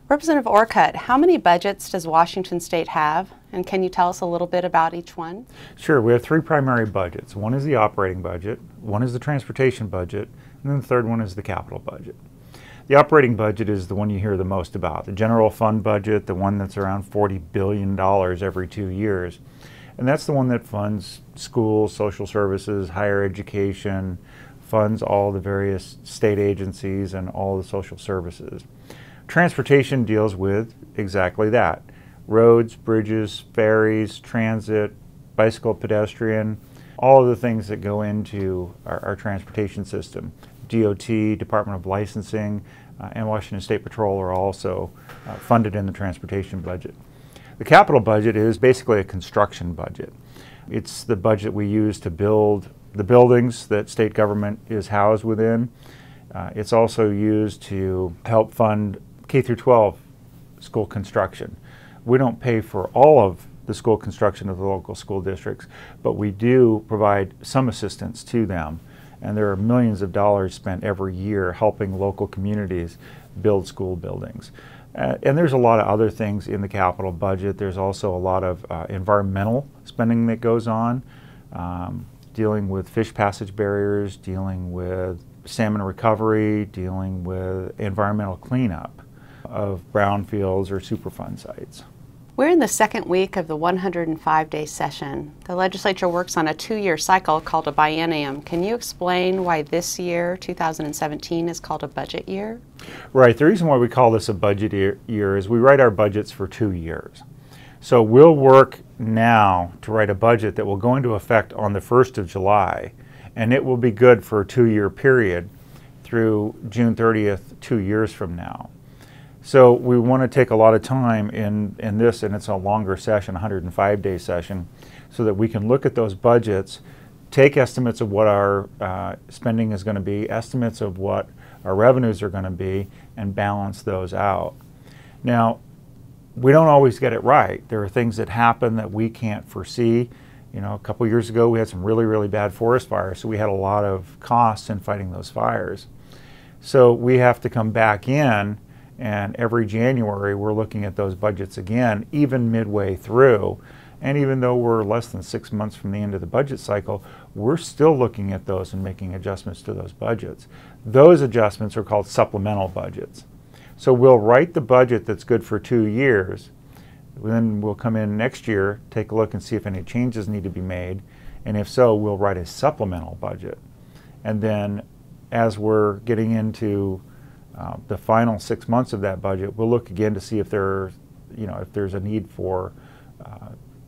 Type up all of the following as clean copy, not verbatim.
Representative Orcutt, how many budgets does Washington State have? And can you tell us a little bit about each one? Sure. We have three primary budgets. One is the operating budget, one is the transportation budget, and then the third one is the capital budget. The operating budget is the one you hear the most about, the general fund budget, the one that's around $40 billion every 2 years. And that's the one that funds schools, social services, higher education, funds all the various state agencies and all the social services. Transportation deals with exactly that. Roads, bridges, ferries, transit, bicycle, pedestrian, all of the things that go into our transportation system. DOT, Department of Licensing, and Washington State Patrol are also funded in the transportation budget. The capital budget is basically a construction budget. It's the budget we use to build the buildings that state government is housed within. It's also used to help fund K through 12 school construction. We don't pay for all of the school construction of the local school districts, but we do provide some assistance to them. And there are millions of dollars spent every year helping local communities build school buildings. And there's a lot of other things in the capital budget. There's also a lot of environmental spending that goes on, dealing with fish passage barriers, dealing with salmon recovery, dealing with environmental cleanup of brownfields or Superfund sites. We're in the second week of the 105-day session. The legislature works on a 2-year cycle called a biennium. Can you explain why this year, 2017, is called a budget year? Right. The reason why we call this a budget year is we write our budgets for 2 years. So we'll work now to write a budget that will go into effect on the 1st of July, and it will be good for a 2-year period through June 30th, 2 years from now. So we want to take a lot of time in this, and it's a longer session, 105-day session, so that we can look at those budgets, take estimates of what our spending is going to be, estimates of what our revenues are going to be, and balance those out. Now, we don't always get it right. There are things that happen that we can't foresee. You know, a couple years ago we had some really, really bad forest fires, so we had a lot of costs in fighting those fires. So we have to come back in, and every January we're looking at those budgets again, even midway through. And even though we're less than 6 months from the end of the budget cycle, we're still looking at those and making adjustments to those budgets. Those adjustments are called supplemental budgets. So we'll write the budget that's good for 2 years, then we'll come in next year, take a look and see if any changes need to be made, and if so, we'll write a supplemental budget. And then as we're getting into the final 6 months of that budget, we'll look again to see if there's a need for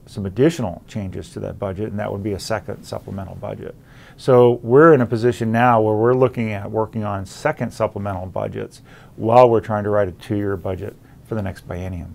some additional changes to that budget, and that would be a second supplemental budget. So we're in a position now where we're looking at working on second supplemental budgets while we're trying to write a 2-year budget for the next biennium.